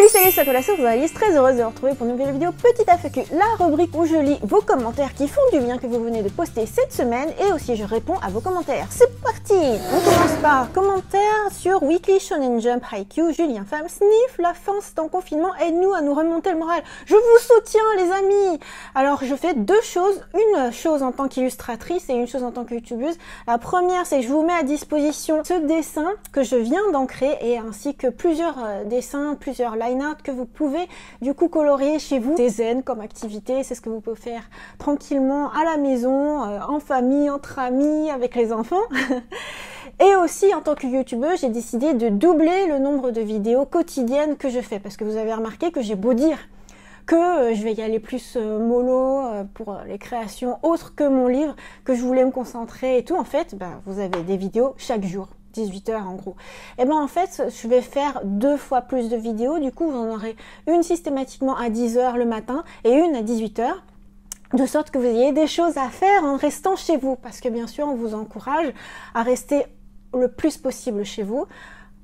Salut, Sakura, c'est Rosalie, très heureuse de vous retrouver pour une nouvelle vidéo Petite FAQ, la rubrique où je lis vos commentaires qui font du bien que vous venez de poster cette semaine et aussi je réponds à vos commentaires. C'est parti! On commence par commentaire sur Weekly Shonen Jump Haikyuu, Julien Femme Sniff, la fin c'est en confinement, aide-nous à nous remonter le moral. Je vous soutiens les amis! Alors je fais deux choses, une chose en tant qu'illustratrice et une chose en tant que youtubeuse. La première c'est que je vous mets à disposition ce dessin que je viens d'ancrer et ainsi que plusieurs dessins, plusieurs line art que vous pouvez du coup colorier chez vous. C'est zen comme activité, c'est ce que vous pouvez faire tranquillement à la maison, en famille, entre amis, avec les enfants. Et aussi en tant que youtubeuse, j'ai décidé de doubler le nombre de vidéos quotidiennes que je fais parce que vous avez remarqué que j'ai beau dire que je vais y aller plus mollo pour les créations autres que mon livre, que je voulais me concentrer et tout, en fait, vous avez des vidéos chaque jour. 18 h en gros. Et en fait, je vais faire 2 fois plus de vidéos. Du coup, vous en aurez une systématiquement à 10 h le matin et une à 18 h. De sorte que vous ayez des choses à faire en restant chez vous. Parce que bien sûr, on vous encourage à rester le plus possible chez vous.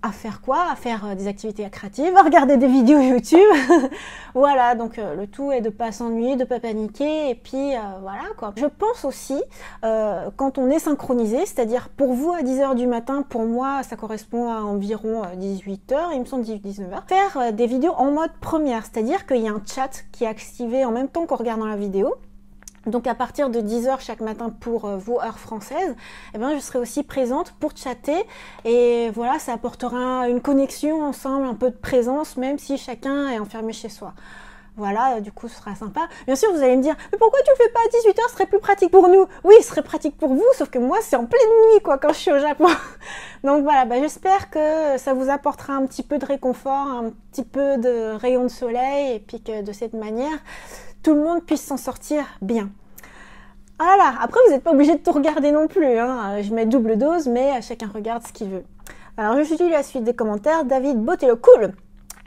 À faire quoi? À faire des activités créatives, à regarder des vidéos YouTube. Voilà, donc le tout est de pas s'ennuyer, de pas paniquer, et puis voilà quoi. Je pense aussi, quand on est synchronisé, c'est-à-dire pour vous à 10 h du matin, pour moi ça correspond à environ 18 h, il me semble 19 h, faire des vidéos en mode première, c'est-à-dire qu'il y a un chat qui est activé en même temps qu'en regardant la vidéo. Donc à partir de 10 h chaque matin pour vous, heure française, je serai aussi présente pour chatter et voilà, ça apportera une connexion ensemble, un peu de présence, même si chacun est enfermé chez soi. Voilà, du coup ce sera sympa. Bien sûr vous allez me dire, mais pourquoi tu le fais pas à 18 h, ce serait plus pratique pour nous? Oui, ce serait pratique pour vous, sauf que moi c'est en pleine nuit quoi, quand je suis au Japon. Donc voilà, j'espère que ça vous apportera un petit peu de réconfort, un petit peu de rayon de soleil et puis que de cette manière, tout le monde puisse s'en sortir bien. Voilà, après vous n'êtes pas obligé de tout regarder non plus, hein. Je mets double dose, mais chacun regarde ce qu'il veut. Alors je lis la suite des commentaires. David Botello Cool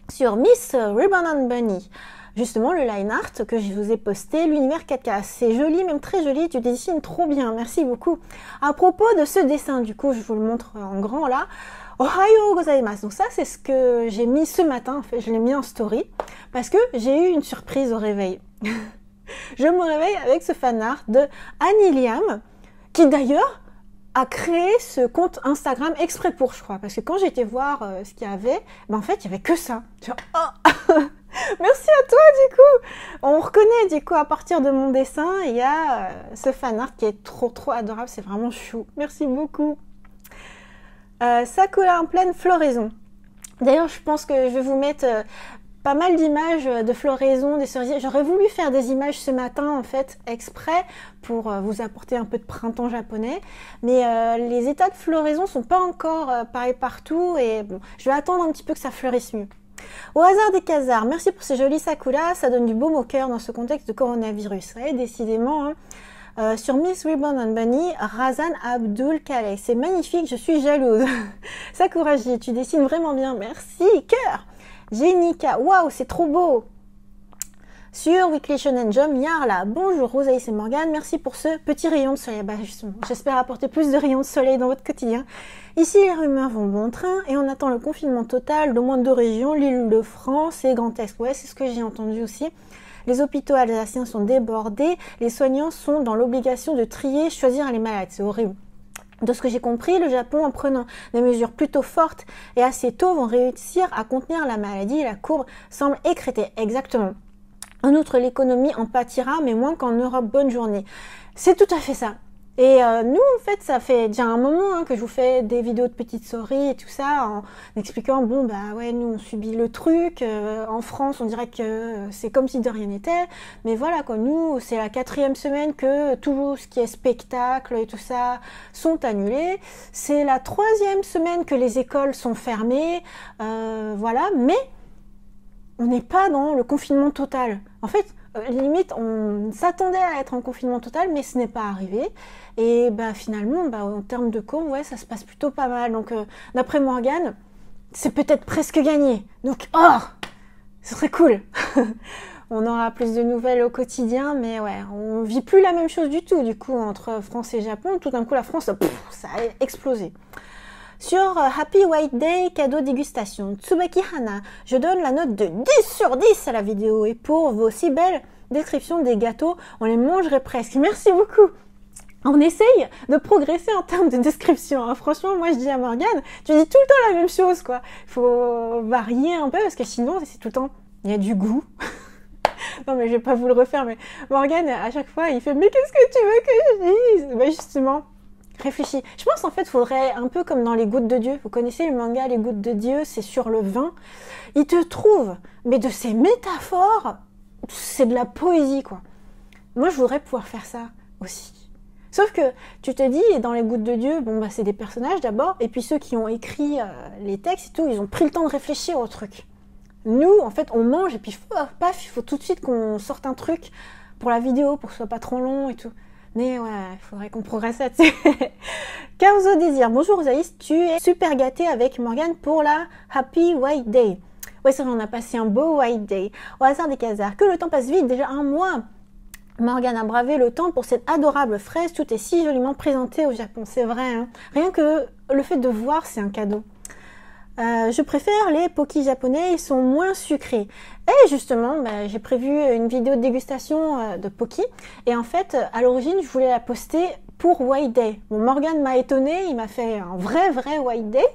sur Miss Ribbon and Bunny. Justement le line art que je vous ai posté, l'univers 4K. C'est joli, même très joli, tu dessines trop bien, merci beaucoup. À propos de ce dessin, du coup je vous le montre en grand là. Ohayo gozaimasu. Donc ça c'est ce que j'ai mis ce matin, en fait je l'ai mis en story, parce que j'ai eu une surprise au réveil. Je me réveille avec ce fan art de Annie Liam, qui d'ailleurs a créé ce compte Instagram exprès pour, je crois. Parce que quand j'étais voir ce qu'il y avait, en fait, il n'y avait que ça. Genre, oh merci à toi, du coup. On reconnaît, du coup, à partir de mon dessin, il y a ce fan art qui est trop adorable. C'est vraiment chou. Merci beaucoup. Sakura en pleine floraison. D'ailleurs, je pense que je vais vous mettre pas mal d'images de floraison, des cerisiers. J'aurais voulu faire des images ce matin, en fait, exprès, pour vous apporter un peu de printemps japonais. Mais les états de floraison sont pas encore pareils partout. Et bon, je vais attendre un petit peu que ça fleurisse mieux. Au hasard des casards, merci pour ces jolis sakura. Ça donne du baume au cœur dans ce contexte de coronavirus. Ouais, décidément, hein. Sur Miss Ribbon and Bunny, Razan Abdul Khaleh. C'est magnifique, je suis jalouse. Sakura J, tu dessines vraiment bien. Merci, cœur. Jenika, waouh, c'est trop beau. Sur Weekly Shonen Jump, Yarla, bonjour Rosaïs et Morgane, merci pour ce petit rayon de soleil. Justement, j'espère apporter plus de rayons de soleil dans votre quotidien. Ici, les rumeurs vont bon train et on attend le confinement total de moins de 2 régions, l'Île-de-France et Grand Est. Ouais, c'est ce que j'ai entendu aussi. Les hôpitaux alsaciens sont débordés, les soignants sont dans l'obligation de trier, choisir les malades. C'est horrible. De ce que j'ai compris, le Japon, en prenant des mesures plutôt fortes et assez tôt, vont réussir à contenir la maladie et la courbe semble écréter. Exactement. En outre, l'économie en pâtira, mais moins qu'en Europe. Bonne journée. C'est tout à fait ça. Et nous, en fait, ça fait déjà un moment que je vous fais des vidéos de petites souris et tout ça, en expliquant, bon, ouais, nous, on subit le truc. En France, on dirait que c'est comme si de rien n'était. Mais voilà, quoi, nous, c'est la 4e semaine que tout ce qui est spectacle et tout ça sont annulés. C'est la 3e semaine que les écoles sont fermées. Voilà, mais on n'est pas dans le confinement total. En fait, limite, on s'attendait à être en confinement total, mais ce n'est pas arrivé. Et finalement, en termes de cours, ouais, ça se passe plutôt pas mal. Donc, d'après Morgane, c'est peut-être presque gagné. Donc, ce serait cool. On aura plus de nouvelles au quotidien, mais ouais, on vit plus la même chose du tout. Du coup, entre France et Japon, tout d'un coup, la France, ça a explosé. Sur Happy White Day, cadeau dégustation, Tsubaki Hana, je donne la note de 10 sur 10 à la vidéo. Et pour vos si belles descriptions des gâteaux, on les mangerait presque. Merci beaucoup. On essaye de progresser en termes de description. Hein. Franchement, moi je dis à Morgane, tu dis tout le temps la même chose, quoi. Il faut varier un peu parce que sinon, c'est tout le temps, il y a du goût. Non mais je vais pas vous le refaire, mais Morgane, à chaque fois, il fait « Mais qu'est-ce que tu veux que je dise ?» Ben justement, réfléchis. Je pense en fait, il faudrait un peu comme dans Les Gouttes de Dieu. Vous connaissez le manga Les Gouttes de Dieu, c'est sur le vin. Il te trouve, mais de ces métaphores, c'est de la poésie, quoi. Moi, je voudrais pouvoir faire ça aussi. Sauf que tu te dis, dans Les Gouttes de Dieu, bon bah c'est des personnages d'abord, et puis ceux qui ont écrit les textes et tout, ils ont pris le temps de réfléchir au truc. Nous, en fait, on mange et puis paf, il faut tout de suite qu'on sorte un truc pour la vidéo, pour que ce soit pas trop long et tout. Mais ouais, il faudrait qu'on progresse là-dessus. Chaos au désir. Bonjour Osaïs, tu es super gâtée avec Morgane pour la Happy White Day. Ouais, c'est vrai, on a passé un beau White Day. Au hasard des casards. Que le temps passe vite, déjà un mois. Morgane a bravé le temps pour cette adorable fraise. Tout est si joliment présenté au Japon, c'est vrai. Hein. Rien que le fait de voir, c'est un cadeau. Je préfère les Poki japonais, ils sont moins sucrés. Et justement, bah, j'ai prévu une vidéo de dégustation de Poki. Et en fait, à l'origine, je voulais la poster pour White Day. Bon, Morgane m'a étonnée, il m'a fait un vrai White Day.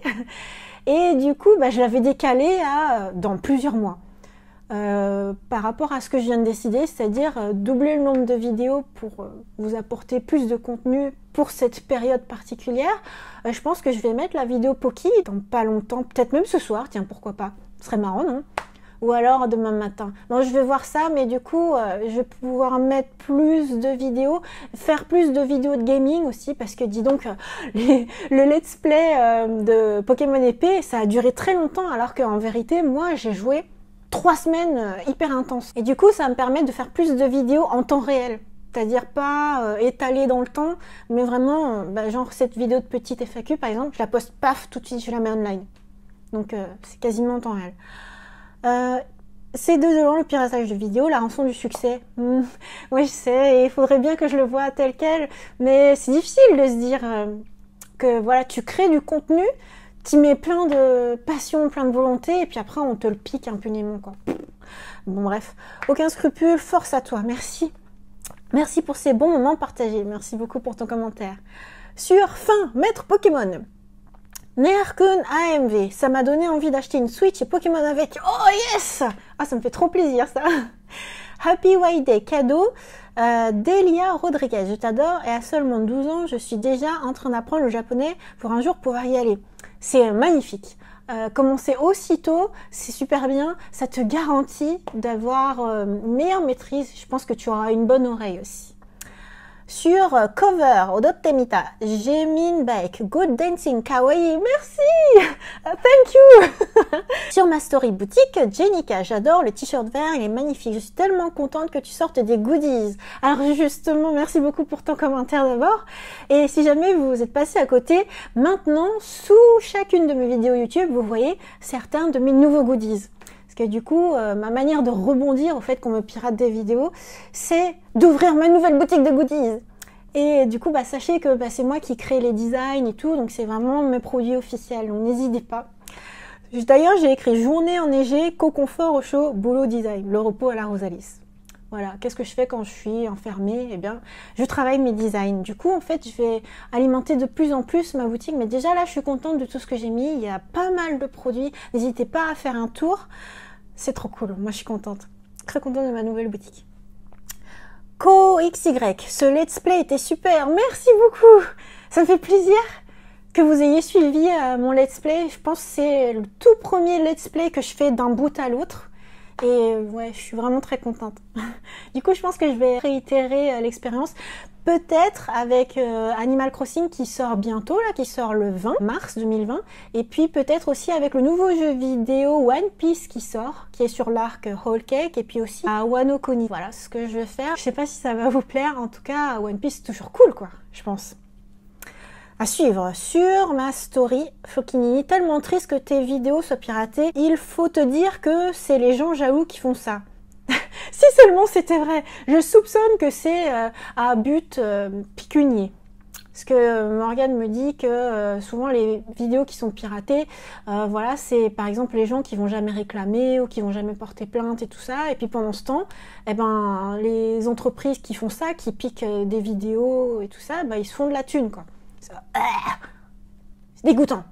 Et du coup, bah, je l'avais décalé dans plusieurs mois. Par rapport à ce que je viens de décider, c'est-à-dire doubler le nombre de vidéos pour vous apporter plus de contenu pour cette période particulière, je pense que je vais mettre la vidéo Poki dans pas longtemps, peut-être même ce soir, tiens, pourquoi pas, ce serait marrant, non? Ou alors demain matin. Bon, je vais voir ça, mais du coup, je vais pouvoir mettre plus de vidéos, faire plus de vidéos de gaming aussi, parce que dis donc, le let's play de Pokémon épée, ça a duré très longtemps, alors qu'en vérité, moi, j'ai joué 3 semaines hyper intenses. Et du coup, ça me permet de faire plus de vidéos en temps réel. C'est-à-dire pas étalée dans le temps, mais vraiment, genre cette vidéo de petite FAQ, par exemple, je la poste paf, tout de suite, je la mets online. Donc, c'est quasiment en temps réel. C'est de le piratage de vidéos, la rançon du succès. Oui, je sais, et il faudrait bien que je le voie tel quel, mais c'est difficile de se dire que voilà, tu crées du contenu, tu mets plein de passion, plein de volonté, et puis après on te le pique impunément, quoi. Bon bref, aucun scrupule, force à toi, merci. Merci pour ces bons moments partagés, merci beaucoup pour ton commentaire. Sur fin, maître Pokémon. Nerkun AMV, ça m'a donné envie d'acheter une Switch et Pokémon avec. Oh yes! Ah, ça me fait trop plaisir ça. Happy White Day, cadeau. Delia Rodriguez, je t'adore et à seulement 12 ans, je suis déjà en train d'apprendre le japonais pour un jour pouvoir y aller. C'est magnifique. Commencer aussitôt, c'est super bien. Ça te garantit d'avoir une meilleure maîtrise. Je pense que tu auras une bonne oreille aussi. Sur cover, Odotte Temita, Jemin Baek, Good Dancing, Kawaii, merci! Thank you! Sur ma story boutique, Jenica, j'adore le t-shirt vert, il est magnifique. Je suis tellement contente que tu sortes des goodies. Alors justement, merci beaucoup pour ton commentaire d'abord. Et si jamais vous êtes passé à côté, maintenant, sous chacune de mes vidéos YouTube, vous voyez certains de mes nouveaux goodies. Parce que du coup, ma manière de rebondir au fait qu'on me pirate des vidéos, c'est d'ouvrir ma nouvelle boutique de goodies. Et du coup, sachez que c'est moi qui crée les designs et tout, donc c'est vraiment mes produits officiels, donc n'hésitez pas. D'ailleurs, j'ai écrit journée enneigée, co-confort au chaud, boulot design, le repos à la Rosalis. Voilà, qu'est-ce que je fais quand je suis enfermée? Eh bien, je travaille mes designs. Du coup, en fait, je vais alimenter de plus en plus ma boutique. Mais déjà là, je suis contente de tout ce que j'ai mis. Il y a pas mal de produits. N'hésitez pas à faire un tour. C'est trop cool. Moi, je suis contente. Très contente de ma nouvelle boutique. KoXY, ce let's play était super. Merci beaucoup. Ça me fait plaisir que vous ayez suivi mon let's play. Je pense que c'est le tout premier let's play que je fais d'un bout à l'autre. Et ouais, je suis vraiment très contente. Du coup, je pense que je vais réitérer l'expérience. Peut-être avec Animal Crossing qui sort bientôt, là, qui sort le 20 mars 2020. Et puis peut-être aussi avec le nouveau jeu vidéo One Piece qui sort, qui est sur l'arc Whole Cake. Et puis aussi à Wano Kuni. Voilà ce que je vais faire. Je sais pas si ça va vous plaire. En tout cas, One Piece, c'est toujours cool, quoi, je pense. À suivre, sur ma story, Flokinini, tellement triste que tes vidéos soient piratées, il faut te dire que c'est les gens jaloux qui font ça. Si seulement c'était vrai, je soupçonne que c'est à but pécunier. Parce que Morgane me dit que souvent les vidéos qui sont piratées, voilà, c'est par exemple les gens qui vont jamais réclamer ou qui vont jamais porter plainte et tout ça. Et puis pendant ce temps, eh ben, les entreprises qui font ça, qui piquent des vidéos et tout ça, bah, ils se font de la thune, quoi. C'est dégoûtant.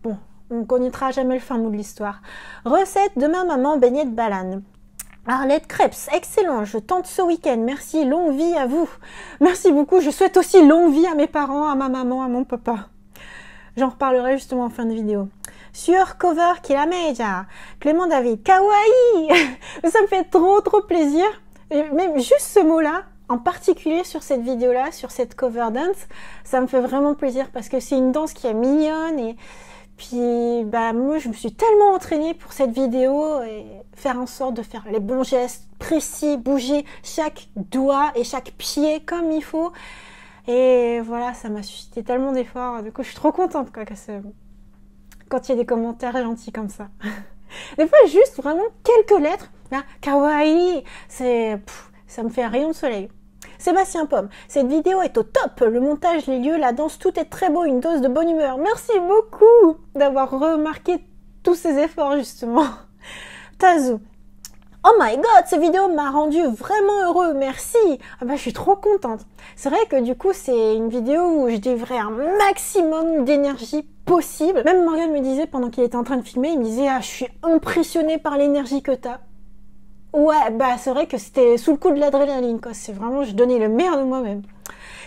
Bon, on connaîtra jamais le fin mot de l'histoire. Recette de ma maman, beignet de banane. Arlette Crêpes, excellent, je tente ce week-end, merci, longue vie à vous. Merci beaucoup, je souhaite aussi longue vie à mes parents, à ma maman, à mon papa. J'en reparlerai justement en fin de vidéo. Sur Cover Kilameja, Clément David, kawaii. Ça me fait trop plaisir. Et même juste ce mot-là, en particulier sur cette vidéo-là, sur cette cover dance, ça me fait vraiment plaisir parce que c'est une danse qui est mignonne et puis bah moi je me suis tellement entraînée pour cette vidéo et faire en sorte de faire les bons gestes précis, bouger chaque doigt et chaque pied comme il faut. Et voilà, ça m'a suscité tellement d'efforts. Du coup, je suis trop contente quoi, quand il y a des commentaires gentils comme ça. Des fois, juste vraiment quelques lettres, là, kawaii, ça me fait un rayon de soleil. Sébastien Pomme, cette vidéo est au top, le montage, les lieux, la danse, tout est très beau, une dose de bonne humeur. Merci beaucoup d'avoir remarqué tous ces efforts justement. Tazu, oh my god, cette vidéo m'a rendu vraiment heureux, merci. Ah bah je suis trop contente. C'est vrai que du coup c'est une vidéo où je livrais un maximum d'énergie possible. Même Morgane me disait pendant qu'il était en train de filmer, il me disait ah je suis impressionnée par l'énergie que t'as. Ouais, bah c'est vrai que c'était sous le coup de l'adrénaline, quoi. C'est vraiment, je donnais le meilleur de moi-même.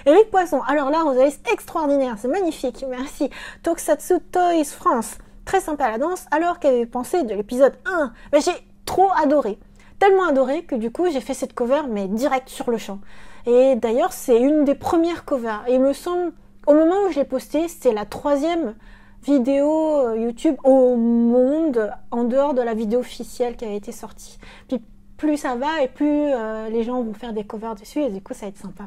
Eric Poisson, alors là, Rosalie, extraordinaire, c'est magnifique, merci. Tokusatsu Toys France, très sympa la danse, alors qu'elle avait pensé de l'épisode 1. Bah, j'ai trop adoré, tellement adoré que du coup, j'ai fait cette cover, mais direct sur le champ. Et d'ailleurs, c'est une des premières covers. Et il me semble, au moment où je l'ai postée, c'était la 3e vidéo YouTube au monde, en dehors de la vidéo officielle qui avait été sortie. Puis, plus ça va et plus les gens vont faire des covers dessus et du coup ça va être sympa.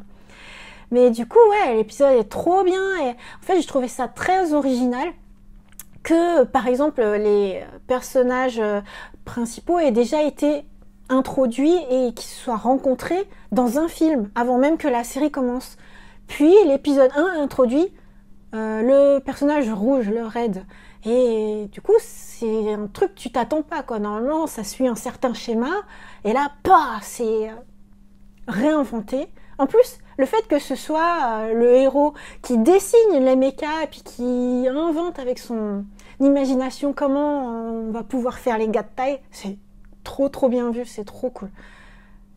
Mais du coup ouais, l'épisode est trop bien et en fait j'ai trouvé ça très original que par exemple les personnages principaux aient déjà été introduits et qu'ils se soient rencontrés dans un film avant même que la série commence. Puis l'épisode 1 introduit le personnage rouge, le Red. Et du coup, c'est un truc que tu t'attends pas, quoi. Normalement, ça suit un certain schéma. Et là, c'est réinventé. En plus, le fait que ce soit le héros qui dessine les mechas et puis qui invente avec son imagination comment on va pouvoir faire les gars de taille, c'est trop bien vu, c'est trop cool.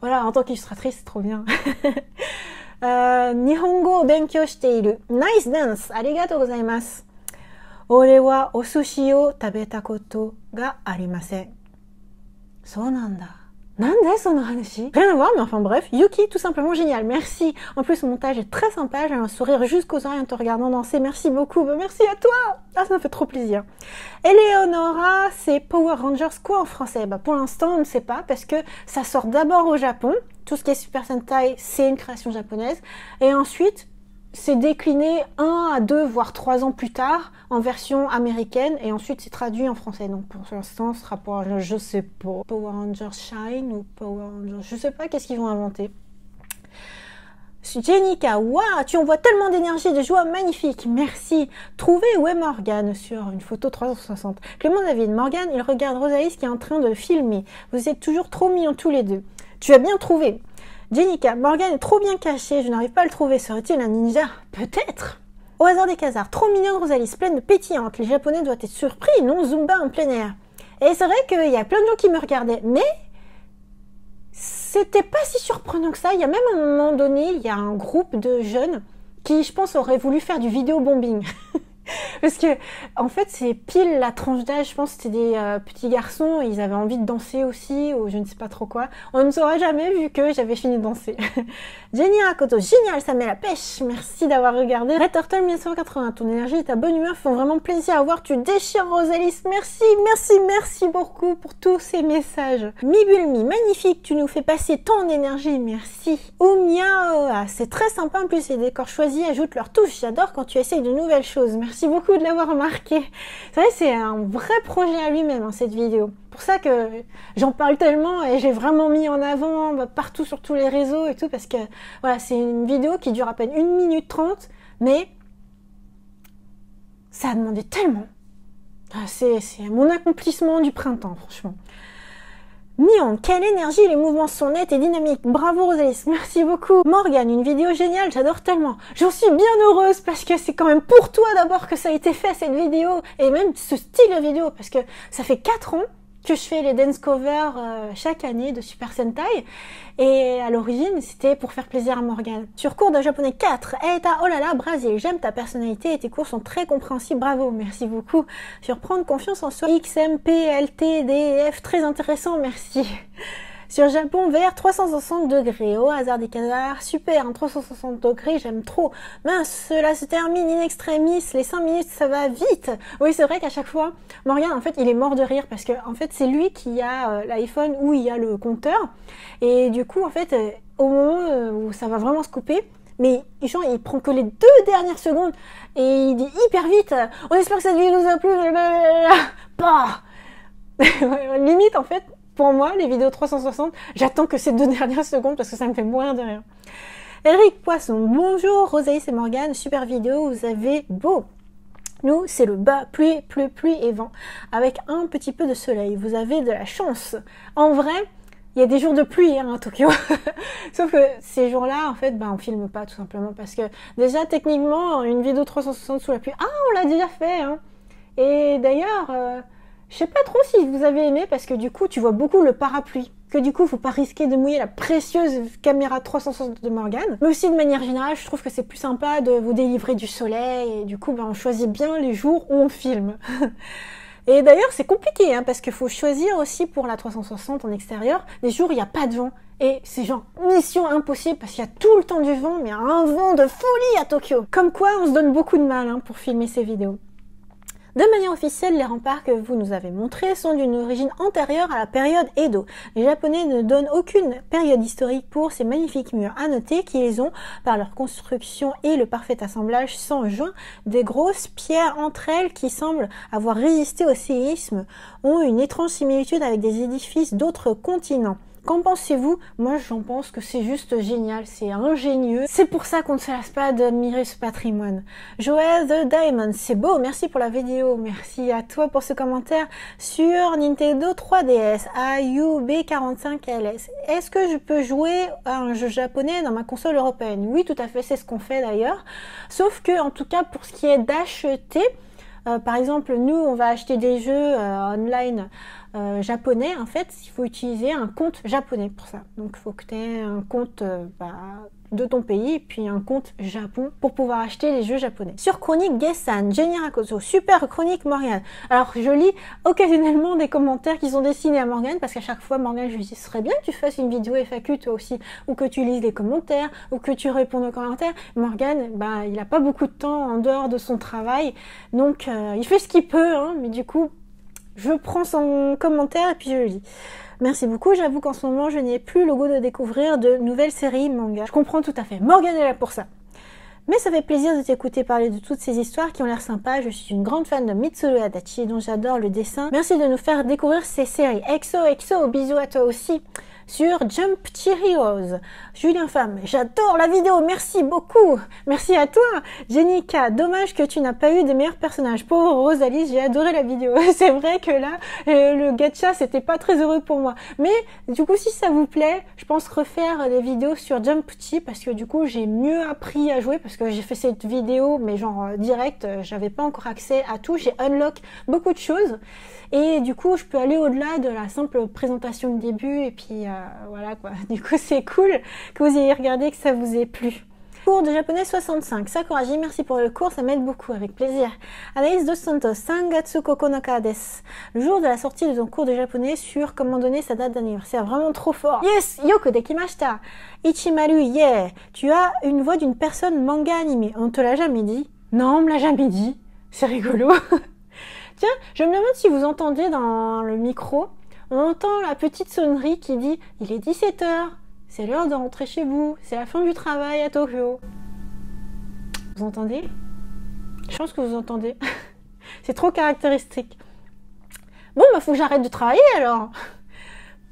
Voilà, en tant qu'illustratrice, c'est trop bien. Nihongo o benkyou shiteiru. Nice dance! Arigatou gozaimasu. Ore wa o sushi o tabeta koto ga arimasen. So nanda. Nande sono hanashi? Rien à voir, mais enfin bref. Yuki, tout simplement génial. Merci. En plus, le montage est très sympa. J'ai un sourire jusqu'aux oreilles en te regardant danser. Merci beaucoup. Merci à toi. Ah, ça me fait trop plaisir. Eleonora, c'est Power Rangers quoi en français? Bah, pour l'instant, on ne sait pas parce que ça sort d'abord au Japon. Tout ce qui est Super Sentai, c'est une création japonaise. Et ensuite, c'est décliné 1 à 2, voire 3 ans plus tard en version américaine et ensuite c'est traduit en français. Donc pour l'instant, ce sera pour, je sais pas, Power Rangers Shine ou Power Rangers, je sais pas qu'est-ce qu'ils vont inventer. Jenica, waouh, tu envoies tellement d'énergie, de joie, magnifique, merci. Trouvé où est Morgane sur une photo 360. Clément David, Morgane, il regarde Rosalie qui est en train de filmer. Vous êtes toujours trop mignons tous les deux. Tu as bien trouvé. Jenica, Morgane est trop bien cachée, je n'arrive pas à le trouver. Serait-il un ninja? Peut-être. Au hasard des casards, trop mignonne Rosalie, pleine de pétillante. Les Japonais doivent être surpris, non Zumba en plein air. Et c'est vrai qu'il y a plein de gens qui me regardaient, mais c'était pas si surprenant que ça. Il y a même un moment donné, il y a un groupe de jeunes qui, je pense, auraient voulu faire du vidéo bombing. Parce que, en fait, c'est pile la tranche d'âge. Je pense que c'était des petits garçons. Ils avaient envie de danser aussi, ou je ne sais pas trop quoi. On ne saura jamais vu que j'avais fini de danser. Jenny Rakoto, génial, ça met la pêche. Merci d'avoir regardé. Red Turtle 1980, ton énergie et ta bonne humeur font vraiment plaisir à voir. Tu déchires, Rosalie. Merci beaucoup pour tous ces messages. Mibulmi, magnifique. Tu nous fais passer ton énergie. Merci. Oumia, c'est très sympa. En plus, les décors choisis ajoutent leur touche. J'adore quand tu essayes de nouvelles choses. Merci beaucoup de l'avoir remarqué. C'est vrai, c'est un vrai projet à lui-même, hein, cette vidéo. Pour ça que j'en parle tellement et j'ai vraiment mis en avant partout sur tous les réseaux et tout parce que voilà, c'est une vidéo qui dure à peine 1 minute 30, mais ça a demandé tellement. C'est mon accomplissement du printemps, franchement. Mion, quelle énergie, les mouvements sont nets et dynamiques. Bravo Rosalis, merci beaucoup. Morgane, une vidéo géniale, j'adore tellement. J'en suis bien heureuse parce que c'est quand même pour toi d'abord que ça a été fait cette vidéo et même ce style de vidéo parce que ça fait 4 ans que je fais les dance covers chaque année de Super Sentai et à l'origine c'était pour faire plaisir à Morgane. Sur cours de japonais 4, Eita, oh là là, Brasil, j'aime ta personnalité et tes cours sont très compréhensibles, bravo, merci beaucoup. Sur prendre confiance en soi, XMPLTDF, très intéressant, merci. Sur Japon vert, 360 degrés, au hasard des casards, super, un 360 degrés, j'aime trop. Mince, cela se termine in extremis, les 5 minutes, ça va vite. Oui, c'est vrai qu'à chaque fois, Morgane, en fait, il est mort de rire parce que, en fait, c'est lui qui a l'iPhone où il y a le compteur. Et du coup, en fait, au moment où ça va vraiment se couper, mais genre, il prend que les 2 dernières secondes et il dit hyper vite, on espère que cette vidéo vous a plu, bah limite, en fait, pour moi, les vidéos 360, j'attends que ces 2 dernières secondes parce que ça me fait mourir de rire. Eric Poisson, bonjour, Rosaïs et Morgane, super vidéo, vous avez beau. Nous, c'est le bas, pluie et vent, avec un petit peu de soleil. Vous avez de la chance. En vrai, il y a des jours de pluie à Tokyo. Sauf que ces jours-là, en fait, on filme pas tout simplement parce que déjà, techniquement, une vidéo 360 sous la pluie, on l'a déjà fait. Hein. Et d'ailleurs... je sais pas trop si vous avez aimé parce que du coup tu vois beaucoup le parapluie. Que du coup faut pas risquer de mouiller la précieuse caméra 360 de Morgane. Mais aussi de manière générale je trouve que c'est plus sympa de vous délivrer du soleil et du coup on choisit bien les jours où on filme. Et d'ailleurs c'est compliqué parce qu'il faut choisir aussi pour la 360 en extérieur des jours où il n'y a pas de vent. Et c'est genre mission impossible parce qu'il y a tout le temps du vent mais un vent de folie à Tokyo. Comme quoi on se donne beaucoup de mal pour filmer ces vidéos. De manière officielle, les remparts que vous nous avez montrés sont d'une origine antérieure à la période Edo. Les Japonais ne donnent aucune période historique pour ces magnifiques murs. À noter qu'ils ont, par leur construction et le parfait assemblage sans joint, des grosses pierres entre elles qui semblent avoir résisté au séisme, ont une étrange similitude avec des édifices d'autres continents. Qu'en pensez-vous? Moi, j'en pense que c'est juste génial, c'est ingénieux. C'est pour ça qu'on ne se lasse pas d'admirer ce patrimoine. Joël The Diamond, c'est beau, merci pour la vidéo. Merci à toi pour ce commentaire sur Nintendo 3DS, AUB45LS. Est-ce que je peux jouer à un jeu japonais dans ma console européenne? Oui, tout à fait, c'est ce qu'on fait d'ailleurs. Sauf que, en tout cas, pour ce qui est d'acheter, par exemple, nous, on va acheter des jeux online japonais. En fait, il faut utiliser un compte japonais pour ça. Donc, il faut que tu aies un compte de ton pays et puis un compte Japon pour pouvoir acheter les jeux japonais. Sur Chronique Gessan, Jenny Rakoso, super chronique Morgane. Alors, je lis occasionnellement des commentaires qui sont destinés à Morgane parce qu'à chaque fois, Morgane, je lui dis, ce serait bien que tu fasses une vidéo FAQ toi aussi, ou que tu lises les commentaires, ou que tu répondes aux commentaires. Morgane, il a pas beaucoup de temps en dehors de son travail, donc il fait ce qu'il peut, mais du coup, je prends son commentaire et puis je le lis. Merci beaucoup, j'avoue qu'en ce moment, je n'ai plus le goût de découvrir de nouvelles séries manga. Je comprends tout à fait, Morgane est là pour ça. Mais ça fait plaisir de t'écouter parler de toutes ces histoires qui ont l'air sympas. Je suis une grande fan de Mitsuru Adachi, dont j'adore le dessin. Merci de nous faire découvrir ces séries. XOXO, bisous à toi aussi. Sur Jump Heroes, Julien Femme, j'adore la vidéo, merci beaucoup. Merci à toi, Jenica. Dommage que tu n'as pas eu des meilleurs personnages. Pauvre Rosalie, j'ai adoré la vidéo. C'est vrai que là, le gacha, c'était pas très heureux pour moi. Mais du coup, si ça vous plaît, je pense refaire des vidéos sur Jump parce que du coup, j'ai mieux appris à jouer parce que j'ai fait cette vidéo, mais genre direct, j'avais pas encore accès à tout. J'ai unlock beaucoup de choses. Et du coup, je peux aller au-delà de la simple présentation de début et puis voilà quoi. Du coup, c'est cool que vous ayez regardé, que ça vous ait plu. Cours de japonais 65. Sakoraji, merci pour le cours, ça m'aide beaucoup, avec plaisir. Anaïs Dos Santos, Sangatsu Kokonoka desu. Le jour de la sortie de ton cours de japonais sur comment donner sa date d'anniversaire. Vraiment trop fort. Yes, yoku dekimashita. Ichimaru, yeah. Tu as une voix d'une personne manga animée. On te l'a jamais dit? Non, on me l'a jamais dit. C'est rigolo. Tiens, je me demande si vous entendez dans le micro, on entend la petite sonnerie qui dit « Il est 17 h, c'est l'heure de rentrer chez vous, c'est la fin du travail à Tokyo. » Vous entendez? Je pense que vous entendez. C'est trop caractéristique. Bon, faut que j'arrête de travailler alors.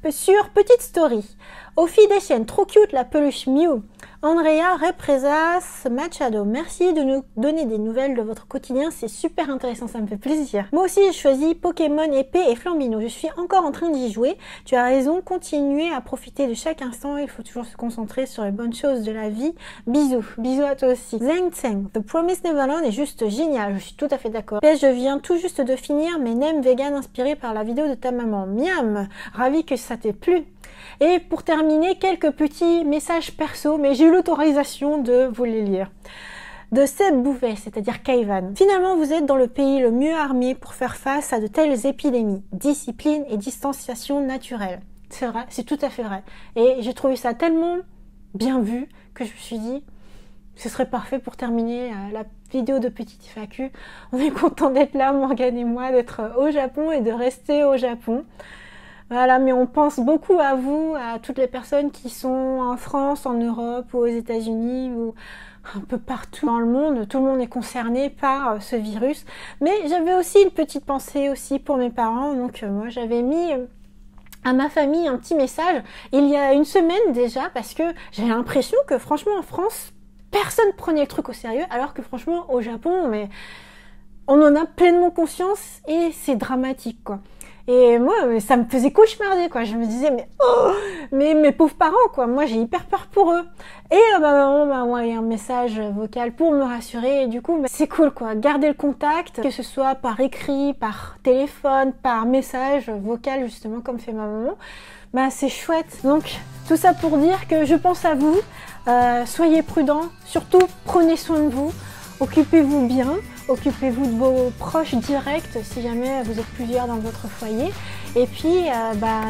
Sur Petite Story. Ophi Dechen, trop cute la peluche Mew. Andrea Represas Machado, merci de nous donner des nouvelles de votre quotidien, c'est super intéressant, ça me fait plaisir. Moi aussi j'ai choisi Pokémon Épée et Flambino, je suis encore en train d'y jouer. Tu as raison, continuez à profiter de chaque instant, il faut toujours se concentrer sur les bonnes choses de la vie. Bisous, bisous à toi aussi. Zeng Tseng, The Promised Neverland est juste génial, je suis tout à fait d'accord. Je viens tout juste de finir mes nems vegan inspirés par la vidéo de ta maman. Miam, ravi que ça t'ait plu. Et pour terminer, quelques petits messages perso, mais j'ai eu l'autorisation de vous les lire. De Seb Bouvet, c'est-à-dire Kaivan. Finalement, vous êtes dans le pays le mieux armé pour faire face à de telles épidémies. Discipline et distanciation naturelle. C'est vrai, c'est tout à fait vrai. Et j'ai trouvé ça tellement bien vu que je me suis dit, ce serait parfait pour terminer la vidéo de Petite FAQ. On est content d'être là, Morgane et moi, d'être au Japon et de rester au Japon. Voilà, mais on pense beaucoup à vous, à toutes les personnes qui sont en France, en Europe ou aux États-Unis ou un peu partout dans le monde. Tout le monde est concerné par ce virus. Mais j'avais aussi une petite pensée aussi pour mes parents. Donc moi, j'avais mis à ma famille un petit message il y a une semaine déjà parce que j'ai l'impression que franchement en France, personne prenait le truc au sérieux alors que franchement au Japon, mais on en a pleinement conscience et c'est dramatique quoi. Et moi, ça me faisait cauchemarder, quoi. Je me disais, mais mes pauvres parents, quoi. Moi, j'ai hyper peur pour eux. Et ma maman m'a envoyé un message vocal pour me rassurer. Et du coup, c'est cool, quoi. Gardez le contact, que ce soit par écrit, par téléphone, par message vocal, justement, comme fait ma maman. C'est chouette. Donc, tout ça pour dire que je pense à vous. Soyez prudents. Surtout, prenez soin de vous. Occupez-vous bien, occupez-vous de vos proches directs si jamais vous êtes plusieurs dans votre foyer. Et puis,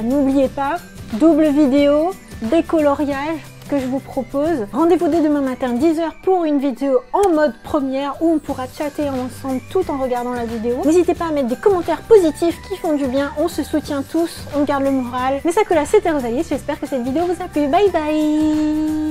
n'oubliez pas, double vidéo, décoloriage que je vous propose. Rendez-vous dès demain matin 10h pour une vidéo en mode première où on pourra chatter ensemble tout en regardant la vidéo. N'hésitez pas à mettre des commentaires positifs qui font du bien, on se soutient tous, on garde le moral. Mais ça que là, c'était Rosalie, j'espère que cette vidéo vous a plu. Bye bye!